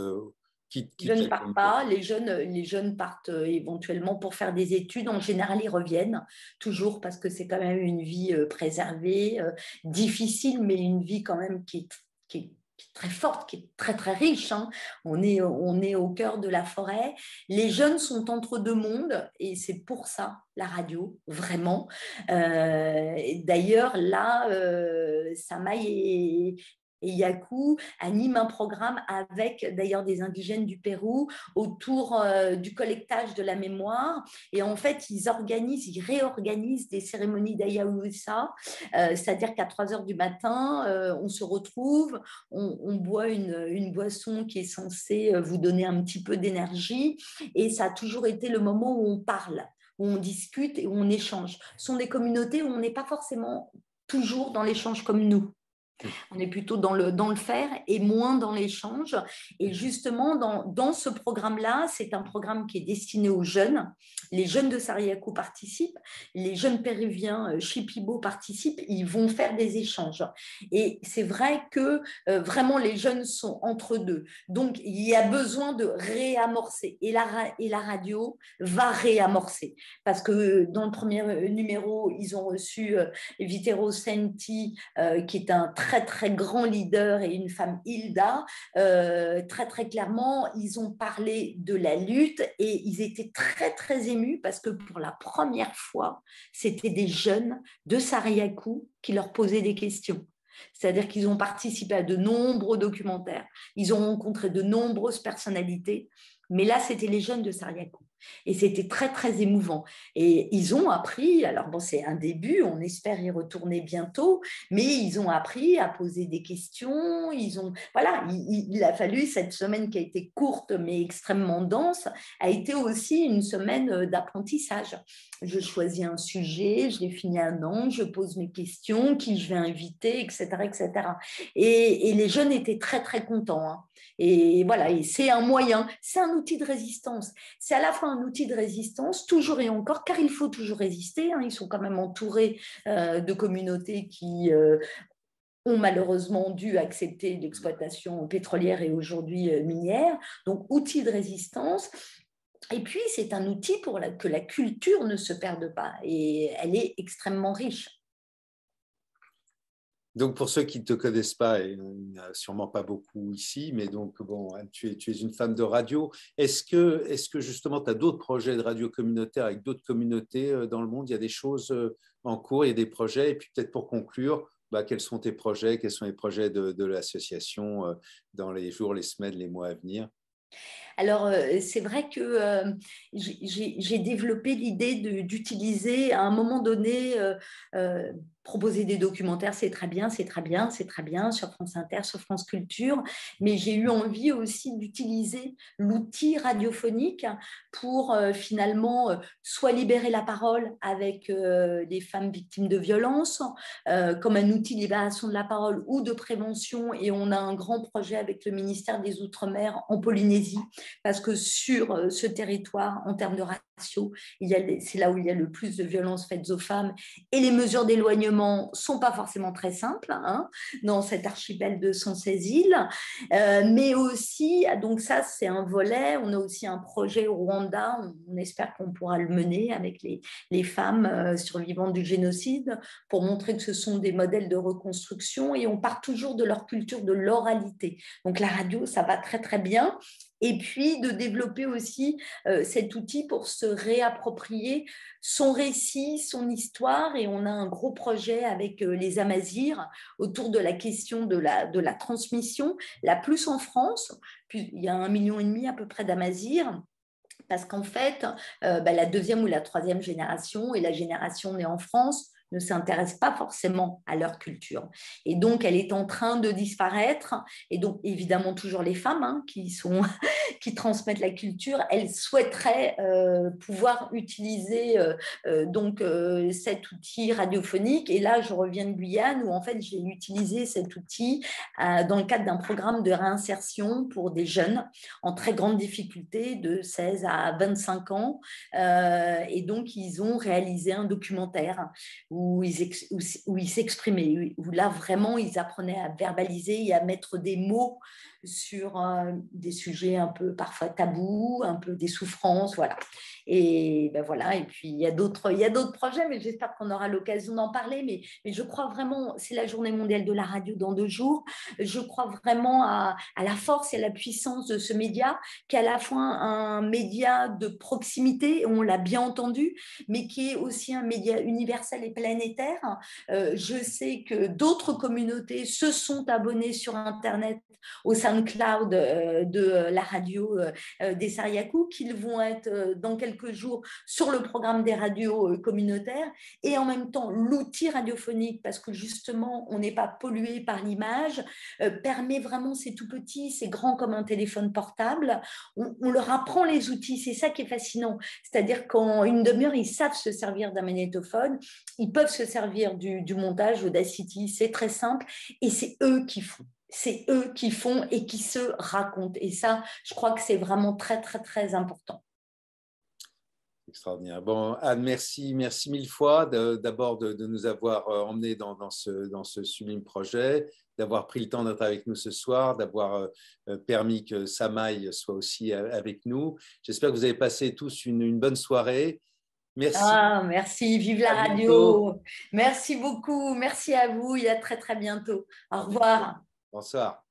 Ils ne partent pas, les jeunes partent éventuellement pour faire des études. En général, ils reviennent toujours parce que c'est quand même une vie préservée, difficile, mais une vie quand même qui est très forte, qui est très, très riche. Hein. On est au cœur de la forêt. Les jeunes sont entre deux mondes et c'est pour ça la radio, vraiment. D'ailleurs, là, Samaï et Yaku animent un programme avec d'ailleurs des indigènes du Pérou autour du collectage de la mémoire. Et en fait, ils réorganisent des cérémonies d'ayahuasca, c'est-à-dire qu'à 3 heures du matin, on se retrouve, on boit une boisson qui est censée vous donner un petit peu d'énergie. Et ça a toujours été le moment où on parle, où on discute et où on échange. Ce sont des communautés où on n'est pas forcément toujours dans l'échange comme nous. On est plutôt dans le faire et moins dans l'échange. Et justement, dans ce programme-là, c'est un programme qui est destiné aux jeunes. Les jeunes de Sariakou participent, les jeunes péruviens Shipibo participent, ils vont faire des échanges. Et c'est vrai que vraiment les jeunes sont entre deux. Donc, il y a besoin de réamorcer. Et la radio va réamorcer. Parce que dans le premier numéro, ils ont reçu Vitero Senti, qui est un très, très grand leader, et une femme, Hilda. Très, très clairement, ils ont parlé de la lutte et ils étaient très, très émus parce que pour la première fois, c'était des jeunes de Sariakou qui leur posaient des questions. C'est-à-dire qu'ils ont participé à de nombreux documentaires, ils ont rencontré de nombreuses personnalités, mais là, c'était les jeunes de Sariakou. Et c'était très, très émouvant. Et ils ont appris, alors bon, c'est un début, on espère y retourner bientôt, mais ils ont appris à poser des questions. Il a fallu, cette semaine qui a été courte mais extrêmement dense, a été aussi une semaine d'apprentissage. Je choisis un sujet, je définis un angle, je pose mes questions, qui je vais inviter, etc., etc. Et les jeunes étaient très, très contents. Hein. Et voilà, et c'est un moyen, c'est un outil de résistance. C'est à la fois un outil de résistance, toujours et encore, car il faut toujours résister. Hein. Ils sont quand même entourés de communautés qui ont malheureusement dû accepter l'exploitation pétrolière et aujourd'hui minière. Donc, outil de résistance. Et puis, c'est un outil pour que la culture ne se perde pas. Et elle est extrêmement riche. Donc, pour ceux qui ne te connaissent pas, et il n'y en a sûrement pas beaucoup ici, mais donc, bon, tu es une femme de radio. Est-ce que justement, tu as d'autres projets de radio communautaire avec d'autres communautés dans le monde? Il y a des choses en cours, il y a des projets. Et puis, peut-être pour conclure, quels sont tes projets? Quels sont les projets de l'association dans les jours, les semaines, les mois à venir? Alors, c'est vrai que j'ai développé l'idée d'utiliser à un moment donné, proposer des documentaires, c'est très bien, c'est très bien, c'est très bien, sur France Inter, sur France Culture, mais j'ai eu envie aussi d'utiliser l'outil radiophonique pour finalement soit libérer la parole avec les femmes victimes de violences, comme un outil de libération de la parole ou de prévention, et on a un grand projet avec le ministère des Outre-mer en Polynésie, parce que sur ce territoire, en termes de ratio, c'est là où il y a le plus de violences faites aux femmes, et les mesures d'éloignement sont pas forcément très simples, hein, dans cet archipel de 116 îles, mais aussi, donc ça c'est un volet, on a aussi un projet au Rwanda, on espère qu'on pourra le mener avec les femmes survivantes du génocide pour montrer que ce sont des modèles de reconstruction et on part toujours de leur culture de l'oralité. Donc la radio, ça va très très bien. Et puis de développer aussi cet outil pour se réapproprier son récit, son histoire. Et on a un gros projet avec les Amazirs autour de la question de la transmission, la plus en France. Puis, il y a 1,5 million à peu près d'Amazirs. Parce qu'en fait, la deuxième ou la troisième génération et la génération née en France ne s'intéressent pas forcément à leur culture. Et donc, elle est en train de disparaître. Et donc, évidemment, toujours les femmes hein, qui transmettent la culture, elles souhaiteraient pouvoir utiliser cet outil radiophonique. Et là, je reviens de Guyane où, en fait, j'ai utilisé cet outil dans le cadre d'un programme de réinsertion pour des jeunes en très grande difficulté de 16 à 25 ans. Et donc, ils ont réalisé un documentaire où ils s'exprimaient, où là vraiment ils apprenaient à verbaliser et à mettre des mots sur des sujets un peu parfois tabous, un peu des souffrances, voilà. Et ben voilà, et puis il y a d'autres projets, mais j'espère qu'on aura l'occasion d'en parler. Mais je crois vraiment, c'est la journée mondiale de la radio dans 2 jours, je crois vraiment à la force et à la puissance de ce média, qui est à la fois un média de proximité, on l'a bien entendu, mais qui est aussi un média universel et planétaire. Je sais que d'autres communautés se sont abonnées sur Internet au SoundCloud de la radio des Sariakou, qu'ils vont être dans quelques jours sur le programme des radios communautaires, et en même temps l'outil radiophonique, parce que justement on n'est pas pollué par l'image, permet vraiment, c'est tout petit, c'est grand comme un téléphone portable, on leur apprend les outils, c'est ça qui est fascinant, c'est-à-dire qu'en une demi-heure ils savent se servir d'un magnétophone, ils peuvent se servir du montage Audacity, c'est très simple, et c'est eux qui font. C'est eux qui font et qui se racontent. Et ça, je crois que c'est vraiment très, très, très important. Extraordinaire. Bon, Anne, merci mille fois d'abord de nous avoir emmenés dans ce sublime projet, d'avoir pris le temps d'être avec nous ce soir, d'avoir permis que Samaï soit aussi avec nous. J'espère que vous avez passé tous une bonne soirée. Merci. Merci, vive la radio. Merci beaucoup, merci à vous et à très très bientôt. Au revoir. Bonsoir.